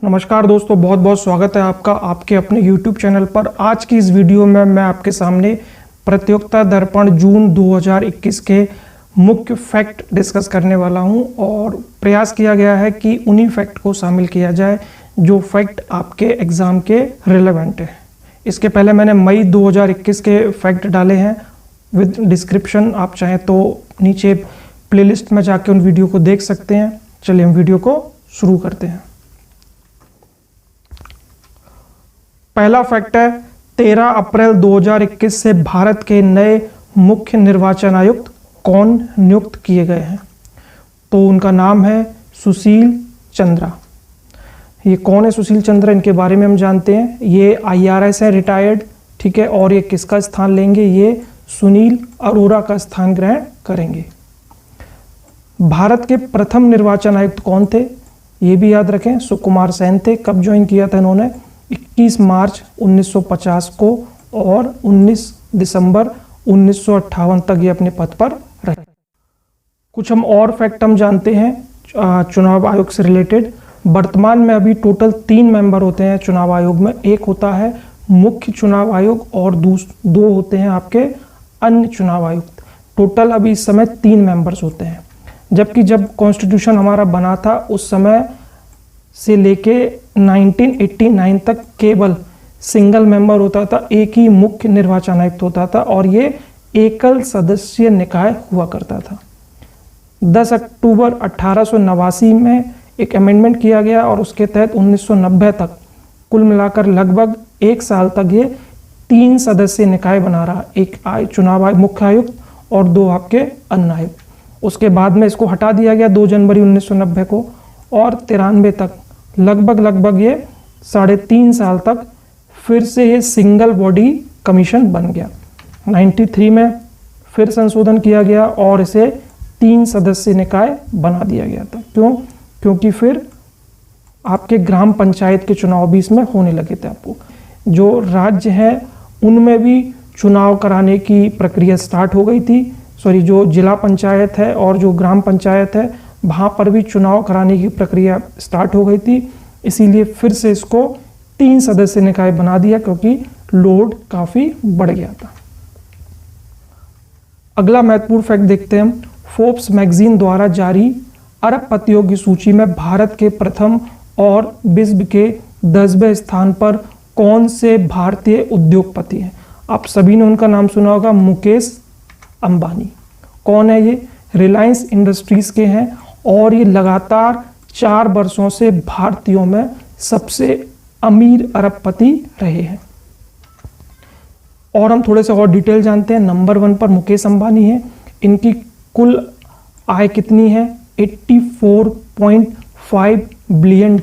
नमस्कार दोस्तों, बहुत बहुत स्वागत है आपका आपके अपने YouTube चैनल पर। आज की इस वीडियो में मैं आपके सामने प्रतियोगिता दर्पण जून 2021 के मुख्य फैक्ट डिस्कस करने वाला हूं और प्रयास किया गया है कि उन्हीं फैक्ट को शामिल किया जाए जो फैक्ट आपके एग्ज़ाम के रिलेवेंट है। इसके पहले मैंने मई 2021 के फैक्ट डाले हैं विद डिस्क्रिप्शन। आप चाहें तो नीचे प्लेलिस्ट में जाके उन वीडियो को देख सकते हैं। चलिए हम वीडियो को शुरू करते हैं। पहला फैक्ट है 13 अप्रैल 2021 से भारत के नए मुख्य निर्वाचन आयुक्त कौन नियुक्त किए गए हैं? तो उनका नाम है सुशील चंद्रा। ये कौन है सुशील चंद्रा, इनके बारे में हम जानते हैं। ये IRS है, रिटायर्ड, ठीक है। और ये किसका स्थान लेंगे? ये सुनील अरोड़ा का स्थान ग्रहण करेंगे। भारत के प्रथम निर्वाचन आयुक्त कौन थे? ये भी याद रखें, सुकुमार सेन थे। कब ज्वाइन किया था इन्होंने? 21 मार्च 1950 को और 19 दिसंबर 1958 तक ये अपने पद पर रहे। कुछ हम और फैक्ट हम जानते हैं चुनाव आयोग से रिलेटेड। वर्तमान में अभी टोटल 3 मेंबर होते हैं चुनाव आयोग में। एक होता है मुख्य चुनाव आयोग और दो होते हैं आपके अन्य चुनाव आयुक्त। टोटल अभी इस समय 3 मेंबर्स होते हैं। जबकि जब कॉन्स्टिट्यूशन हमारा बना था उस समय से लेके 1989 तक केवल सिंगल मेंबर होता था, एक ही मुख्य निर्वाचन आयुक्त होता था और ये एकल सदस्य निकाय हुआ करता था। 10 अक्टूबर 1889 में एक अमेंडमेंट किया गया और उसके तहत 1990 तक कुल मिलाकर लगभग 1 साल तक ये 3 सदस्य निकाय बना रहा। एक चुनाव आयोग मुख्य आयुक्त और 2 आपके अन्य आयुक्त। उसके बाद में इसको हटा दिया गया 2 जनवरी 1990 को और 93 तक लगभग ये 3.5 साल तक फिर से ये सिंगल बॉडी कमीशन बन गया। 93 में फिर संशोधन किया गया और इसे 3 सदस्य निकाय बना दिया गया था। क्यों? क्योंकि फिर आपके ग्राम पंचायत के चुनाव भी इसमें होने लगे थे। आपको जो राज्य हैं उनमें भी चुनाव कराने की प्रक्रिया स्टार्ट हो गई थी। जो जिला पंचायत है और जो ग्राम पंचायत है वहाँ पर भी चुनाव कराने की प्रक्रिया स्टार्ट हो गई थी। इसीलिए फिर से इसको 3 सदस्य निकाय बना दिया क्योंकि लोड काफ़ी बढ़ गया था। अगला महत्वपूर्ण फैक्ट देखते हैं हम। फोर्ब्स मैगजीन द्वारा जारी अरबपतियों की सूची में भारत के प्रथम और विश्व के 10वें स्थान पर कौन से भारतीय उद्योगपति हैं? आप सभी ने उनका नाम सुना होगा, मुकेश अंबानी। कौन है ये? रिलायंस इंडस्ट्रीज के हैं और ये लगातार 4 वर्षों से भारतीयों में सबसे अमीर अरबपति रहे हैं। और हम थोड़े से और डिटेल जानते हैं। नंबर 1 पर मुकेश अंबानी है। इनकी कुल आय कितनी है? $84.5 बिलियन।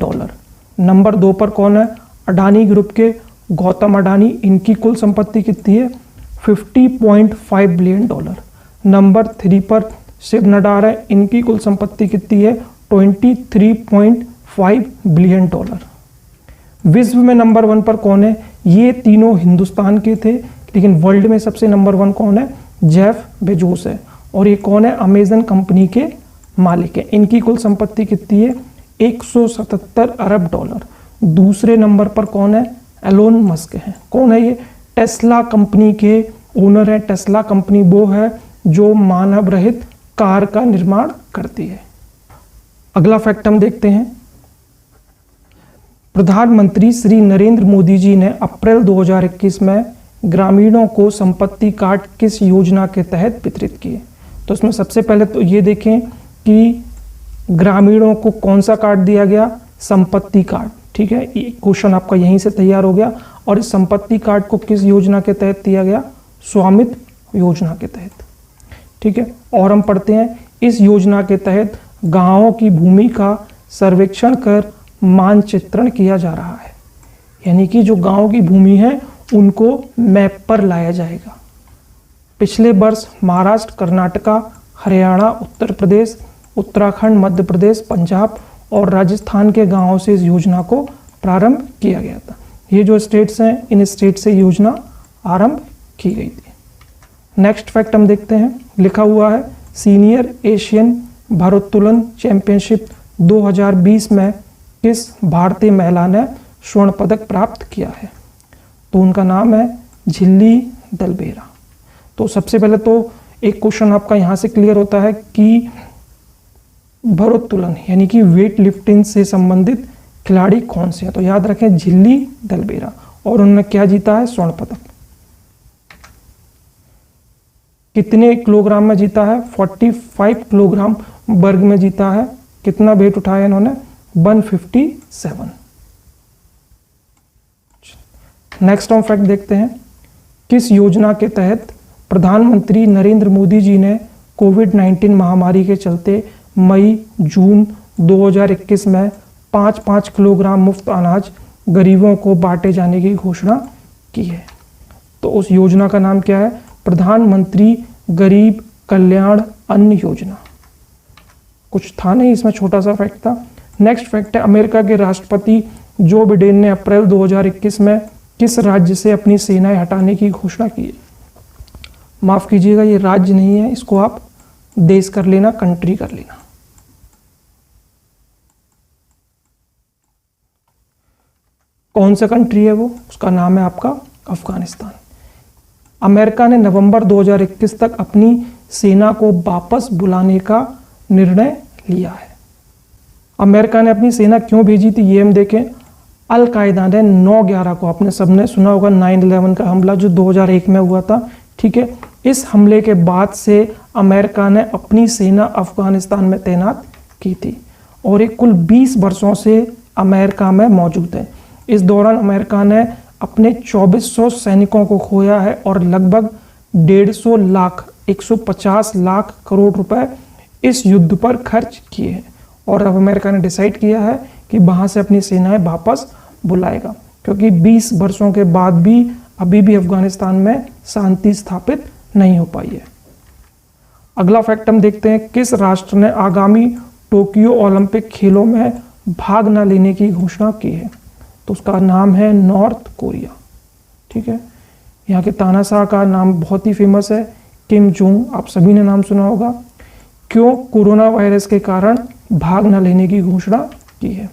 नंबर 2 पर कौन है? अडानी ग्रुप के गौतम अडानी। इनकी कुल संपत्ति कितनी है? $50.5 बिलियन। नंबर 3 पर शिव नडार है। इनकी कुल संपत्ति कितनी है? $23.5 बिलियन। विश्व में नंबर 1 पर कौन है? ये तीनों हिंदुस्तान के थे, लेकिन वर्ल्ड में सबसे नंबर 1 कौन है? जेफ बेजोस है। और ये कौन है? अमेजन कंपनी के मालिक है। इनकी कुल संपत्ति कितनी है? $177 अरब। दूसरे नंबर पर कौन है? एलोन मस्क है। कौन है ये? टेस्ला कंपनी के ओनर है। टेस्ला कंपनी वो है जो मानव रहित कार का निर्माण करती है। अगला फैक्ट हम देखते हैं। प्रधानमंत्री श्री नरेंद्र मोदी जी ने अप्रैल 2021 में ग्रामीणों को संपत्ति कार्ड किस योजना के तहत वितरित किए? तो इसमें सबसे पहले तो ये देखें कि ग्रामीणों को कौन सा कार्ड दिया गया? संपत्ति कार्ड, ठीक है। ये क्वेश्चन आपका यहीं से तैयार हो गया। और इस संपत्ति कार्ड को किस योजना के तहत दिया गया? स्वामित्व योजना के तहत, ठीक है। और हम पढ़ते हैं इस योजना के तहत गांवों की भूमि का सर्वेक्षण कर मानचित्रण किया जा रहा है। यानी कि जो गांवों की भूमि है उनको मैप पर लाया जाएगा। पिछले वर्ष महाराष्ट्र, कर्नाटका, हरियाणा, उत्तर प्रदेश, उत्तराखंड, मध्य प्रदेश, पंजाब और राजस्थान के गांवों से इस योजना को प्रारंभ किया गया था। ये जो स्टेट्स हैं इन स्टेट से योजना आरंभ की गई थी। नेक्स्ट फैक्ट हम देखते हैं। लिखा हुआ है सीनियर एशियन भारोत्तोलन चैंपियनशिप 2020 में किस भारतीय महिला ने स्वर्ण पदक प्राप्त किया है? तो उनका नाम है झिल्ली दलबेरा। तो सबसे पहले तो एक क्वेश्चन आपका यहाँ से क्लियर होता है कि भारोत्तोलन यानी कि वेट लिफ्टिंग से संबंधित खिलाड़ी कौन से हैं? तो याद रखें झिल्ली दलबेरा। और उन्होंने क्या जीता है? स्वर्ण पदक। कितने किलोग्राम में जीता है? 45 किलोग्राम वर्ग में जीता है। कितना वेट उठाया इन्होंने? 157। नेक्स्ट हम फैक्ट देखते हैं। किस योजना के तहत प्रधानमंत्री नरेंद्र मोदी जी ने कोविड-19 महामारी के चलते मई जून 2021 में 5-5 किलोग्राम मुफ्त अनाज गरीबों को बांटे जाने की घोषणा की है? तो उस योजना का नाम क्या है? प्रधानमंत्री गरीब कल्याण अन्न योजना। कुछ था नहीं, इसमें छोटा सा फैक्ट था। नेक्स्ट फैक्ट है, अमेरिका के राष्ट्रपति जो बिडेन ने अप्रैल 2021 में किस राज्य से अपनी सेनाएं हटाने की घोषणा की है? माफ कीजिएगा, ये राज्य नहीं है, इसको आप देश कर लेना, कंट्री कर लेना। कौन सा कंट्री है वो? उसका नाम है आपका अफगानिस्तान। अमेरिका ने नवंबर 2021 तक अपनी सेना को वापस बुलाने का निर्णय लिया है। अमेरिका ने अपनी सेना क्यों भेजी थी ये हम देखें। अल-कायदा ने 9/11 को, आपने सबने सुना होगा 9/11 का हमला जो 2001 में हुआ था, ठीक है। इस हमले के बाद से अमेरिका ने अपनी सेना अफगानिस्तान में तैनात की थी और ये कुल 20 वर्षों से अमेरिका में मौजूद है। इस दौरान अमेरिका ने अपने 2400 सैनिकों को खोया है और लगभग 150 लाख 150 लाख करोड़ रुपए इस युद्ध पर खर्च किए हैं। और अब अमेरिका ने डिसाइड किया है कि वहां से अपनी सेनाएं वापस बुलाएगा, क्योंकि 20 वर्षों के बाद भी अभी भी अफगानिस्तान में शांति स्थापित नहीं हो पाई है। अगला फैक्ट हम देखते हैं, किस राष्ट्र ने आगामी टोक्यो ओलंपिक खेलों में भाग न लेने की घोषणा की है? तो उसका नाम है नॉर्थ कोरिया, ठीक है। यहाँ के तानाशाह का नाम बहुत ही फेमस है, किम जोंग, आप सभी ने नाम सुना होगा। क्यों कोरोना वायरस के कारण भाग न लेने की घोषणा की है?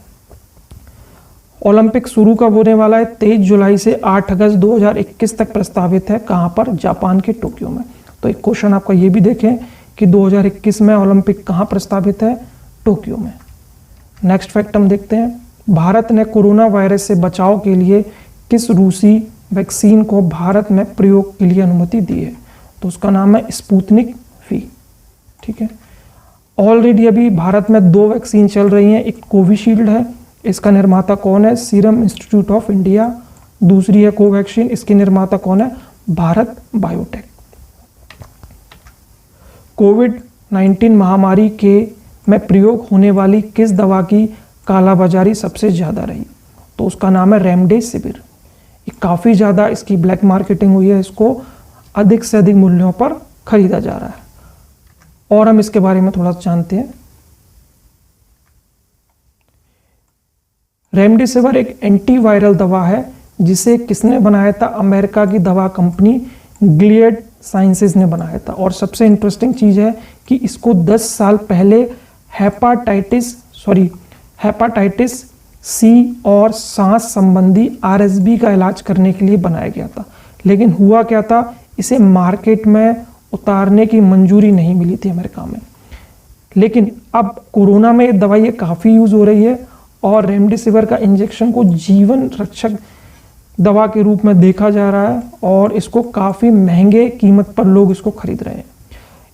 ओलंपिक शुरू कब होने वाला है? 23 जुलाई से 8 अगस्त 2021 तक प्रस्तावित है। कहाँ पर? जापान के टोक्यो में। तो एक क्वेश्चन आपका ये भी देखें कि 2021 में ओलंपिक कहाँ प्रस्तावित है? टोक्यो में। नेक्स्ट फैक्ट हम देखते हैं, भारत ने कोरोना वायरस से बचाव के लिए किस रूसी वैक्सीन को भारत में प्रयोग के लिए अनुमति दी है? तो उसका नाम है स्पुतनिक वी, ठीक है। ऑलरेडी अभी भारत में 2 वैक्सीन चल रही हैं, एक कोविशील्ड है, इसका निर्माता कौन है? Serum institute of India. दूसरी है कोवैक्सीन, इसके निर्माता कौन है? भारत बायोटेक। कोविड-19 महामारी के में प्रयोग होने वाली किस दवा की कालाबाजारी सबसे ज़्यादा रही? तो उसका नाम है रेमडेसिविर। काफ़ी ज़्यादा इसकी ब्लैक मार्केटिंग हुई है, इसको अधिक से अधिक मूल्यों पर खरीदा जा रहा है। और हम इसके बारे में थोड़ा जानते हैं। रेमडेसिविर एक एंटीवायरल दवा है जिसे किसने बनाया था? अमेरिका की दवा कंपनी गिलियड साइंसेज ने बनाया था। और सबसे इंटरेस्टिंग चीज़ है कि इसको 10 साल पहले हेपाटाइटिस सी और सांस संबंधी RSV का इलाज करने के लिए बनाया गया था। लेकिन हुआ क्या था, इसे मार्केट में उतारने की मंजूरी नहीं मिली थी अमेरिका में। लेकिन अब कोरोना में दवाई काफ़ी यूज़ हो रही है और रेमडेसिविर का इंजेक्शन को जीवन रक्षक दवा के रूप में देखा जा रहा है और इसको काफ़ी महंगे कीमत पर लोग इसको खरीद रहे हैं।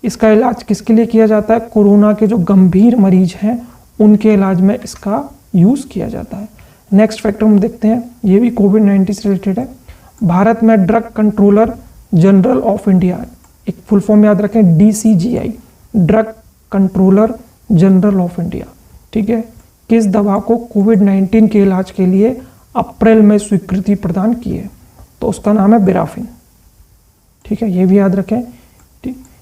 इसका इलाज किसके लिए किया जाता है? कोरोना के जो गंभीर मरीज हैं उनके इलाज में इसका यूज़ किया जाता है। नेक्स्ट फैक्टर हम देखते हैं, ये भी कोविड-19 से रिलेटेड है। भारत में drug controller general of India, एक फुल फॉर्म याद रखें, DCGI, drug controller general of India, ठीक है, किस दवा को कोविड-19 के इलाज के लिए अप्रैल में स्वीकृति प्रदान की है? तो उसका नाम है बिराफिन, ठीक है, ये भी याद रखें।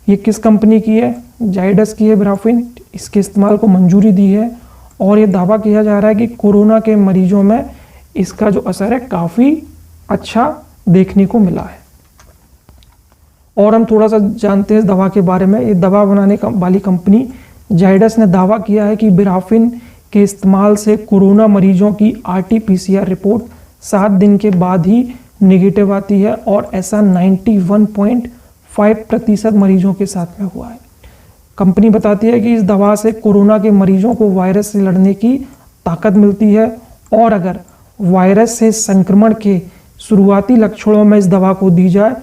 ये किस कंपनी की है? जाइडस की है बिराफिन। इसके इस्तेमाल को मंजूरी दी है और ये दावा किया जा रहा है कि कोरोना के मरीजों में इसका जो असर है काफ़ी अच्छा देखने को मिला है। और हम थोड़ा सा जानते हैं इस दवा के बारे में। ये दवा बनाने वाली कंपनी जाइडस ने दावा किया है कि बिराफिन के इस्तेमाल से कोरोना मरीजों की RT-PCR रिपोर्ट 7 दिन के बाद ही नेगेटिव आती है और ऐसा 91.5% मरीजों के साथ में हुआ है। कंपनी बताती है कि इस दवा से कोरोना के मरीजों को वायरस से लड़ने की ताकत मिलती है और अगर वायरस से संक्रमण के शुरुआती लक्षणों में इस दवा को दी जाए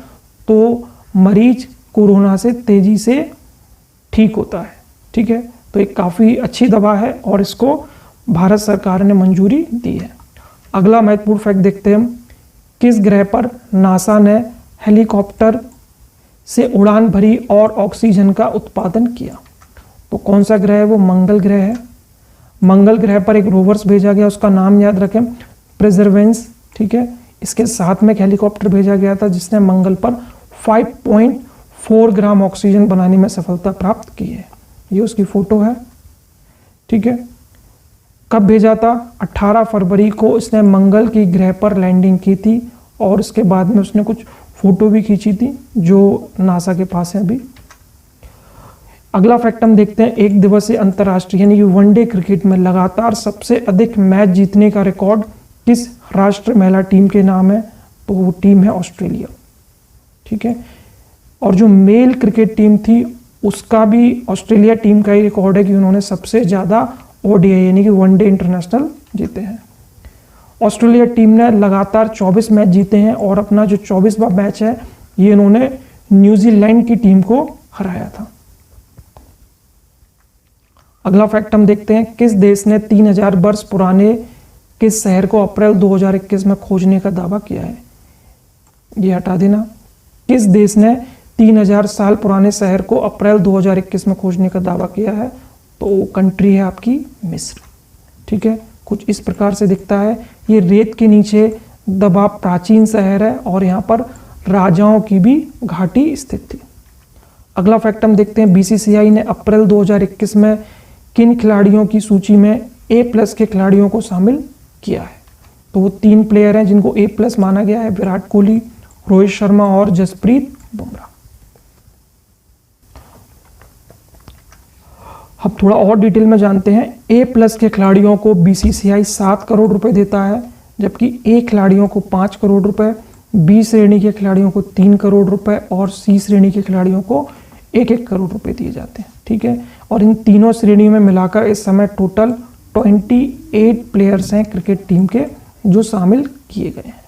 तो मरीज कोरोना से तेजी से ठीक होता है। ठीक है, तो एक काफ़ी अच्छी दवा है और इसको भारत सरकार ने मंजूरी दी है। अगला महत्वपूर्ण फैक्ट देखते हैं हम, किस ग्रह पर नासा ने हेलीकॉप्टर से उड़ान भरी और ऑक्सीजन का उत्पादन किया? तो कौन सा ग्रह है वो? मंगल ग्रह है। मंगल ग्रह पर एक रोवर्स भेजा गया, उसका नाम याद रखें, परसेवरेंस। ठीक है, इसके साथ में एक हेलीकॉप्टर भेजा गया था जिसने मंगल पर 5.4 ग्राम ऑक्सीजन बनाने में सफलता प्राप्त की है। ये उसकी फोटो है। ठीक है, कब भेजा था? 18 फरवरी को इसने मंगल की ग्रह पर लैंडिंग की थी और उसके बाद में उसने कुछ फोटो भी खींची थी जो नासा के पास है अभी। अगला फैक्ट हम देखते हैं, एक दिवसीय अंतर्राष्ट्रीय यानी कि वनडे क्रिकेट में लगातार सबसे अधिक मैच जीतने का रिकॉर्ड किस राष्ट्र महिला टीम के नाम है? तो वो टीम है ऑस्ट्रेलिया। ठीक है, और जो मेल क्रिकेट टीम थी उसका भी ऑस्ट्रेलिया टीम का ही रिकॉर्ड है कि उन्होंने सबसे ज़्यादा ODI यानी कि वनडे इंटरनेशनल जीते हैं। ऑस्ट्रेलिया टीम ने लगातार 24 मैच जीते हैं और अपना जो 24वां मैच है ये इन्होंने न्यूजीलैंड की टीम को हराया था। अगला फैक्ट हम देखते हैं, किस देश ने 3000 वर्ष पुराने किस शहर को अप्रैल 2021 में खोजने का दावा किया है? ये हटा देना। किस देश ने 3000 साल पुराने शहर को अप्रैल 2021 में खोजने का दावा किया है? तो कंट्री है आपकी मिस्र। ठीक है, कुछ इस प्रकार से दिखता है। ये रेत के नीचे दबा प्राचीन शहर है और यहाँ पर राजाओं की भी घाटी स्थित थी। अगला फैक्ट हम देखते हैं, BCCI ने अप्रैल 2021 में किन खिलाड़ियों की सूची में A+ के खिलाड़ियों को शामिल किया है? तो वो 3 प्लेयर हैं जिनको A+ माना गया है, विराट कोहली, रोहित शर्मा और जसप्रीत बुमराह। अब थोड़ा और डिटेल में जानते हैं, A+ के खिलाड़ियों को BCCI 7 करोड़ रुपए देता है, जबकि A खिलाड़ियों को 5 करोड़ रुपए, B श्रेणी के खिलाड़ियों को 3 करोड़ रुपए और C श्रेणी के खिलाड़ियों को 1-1 करोड़ रुपए दिए जाते हैं। ठीक है, और इन तीनों श्रेणियों में मिलाकर इस समय टोटल 28 प्लेयर्स हैं क्रिकेट टीम के जो शामिल किए गए हैं।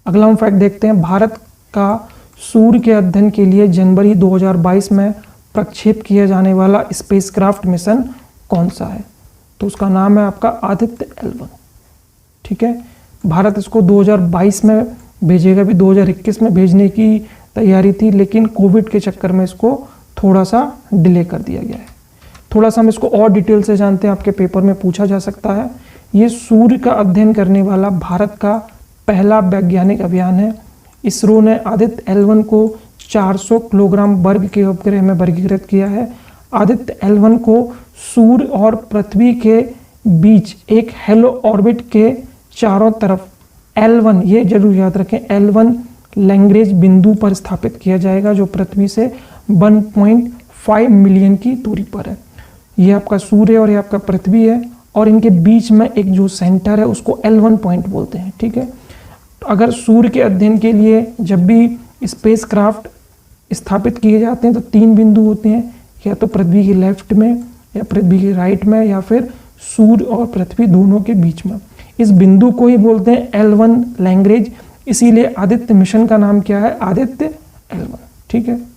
अगला हम फैक्ट देखते हैं, भारत का सूर्य के अध्ययन के लिए जनवरी 2022 में प्रक्षेप किया जाने वाला स्पेसक्राफ्ट मिशन कौन सा है? तो उसका नाम है आपका आदित्य L1। ठीक है, भारत इसको 2022 में भेजेगा, भी 2021 में भेजने की तैयारी थी लेकिन कोविड के चक्कर में इसको थोड़ा सा डिले कर दिया गया है। थोड़ा सा हम इसको और डिटेल से जानते हैं, आपके पेपर में पूछा जा सकता है। ये सूर्य का अध्ययन करने वाला भारत का पहला वैज्ञानिक अभियान है। इसरो ने आदित्य L1 को 400 किलोग्राम वर्ग के उपग्रह में वर्गीकृत किया है। आदित्य L1 को सूर्य और पृथ्वी के बीच एक हेलो ऑर्बिट के चारों तरफ L1, ये जरूर याद रखें, L1 लैग्रेंज बिंदु पर स्थापित किया जाएगा जो पृथ्वी से 1.5 मिलियन की दूरी पर है। ये आपका सूर्य और ये आपका पृथ्वी है और इनके बीच में एक जो सेंटर है उसको L1 पॉइंट बोलते हैं। ठीक है, अगर सूर्य के अध्ययन के लिए जब भी स्पेसक्राफ्ट स्थापित किए जाते हैं तो 3 बिंदु होते हैं, या तो पृथ्वी के लेफ्ट में या पृथ्वी के राइट में या फिर सूर्य और पृथ्वी दोनों के बीच में। इस बिंदु को ही बोलते हैं L1 लैग्रेंज, इसीलिए आदित्य मिशन का नाम क्या है? आदित्य L1। ठीक है,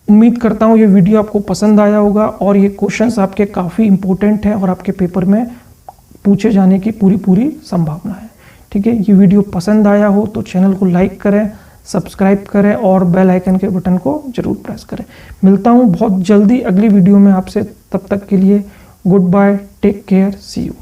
उम्मीद करता हूँ ये वीडियो आपको पसंद आया होगा और ये क्वेश्चंस आपके काफ़ी इंपॉर्टेंट हैं और आपके पेपर में पूछे जाने की पूरी संभावना है। ठीक है, ये वीडियो पसंद आया हो तो चैनल को लाइक करें, सब्सक्राइब करें और बेल आइकन के बटन को जरूर प्रेस करें। मिलता हूँ बहुत जल्दी अगली वीडियो में आपसे, तब तक के लिए good bye, take care, see you.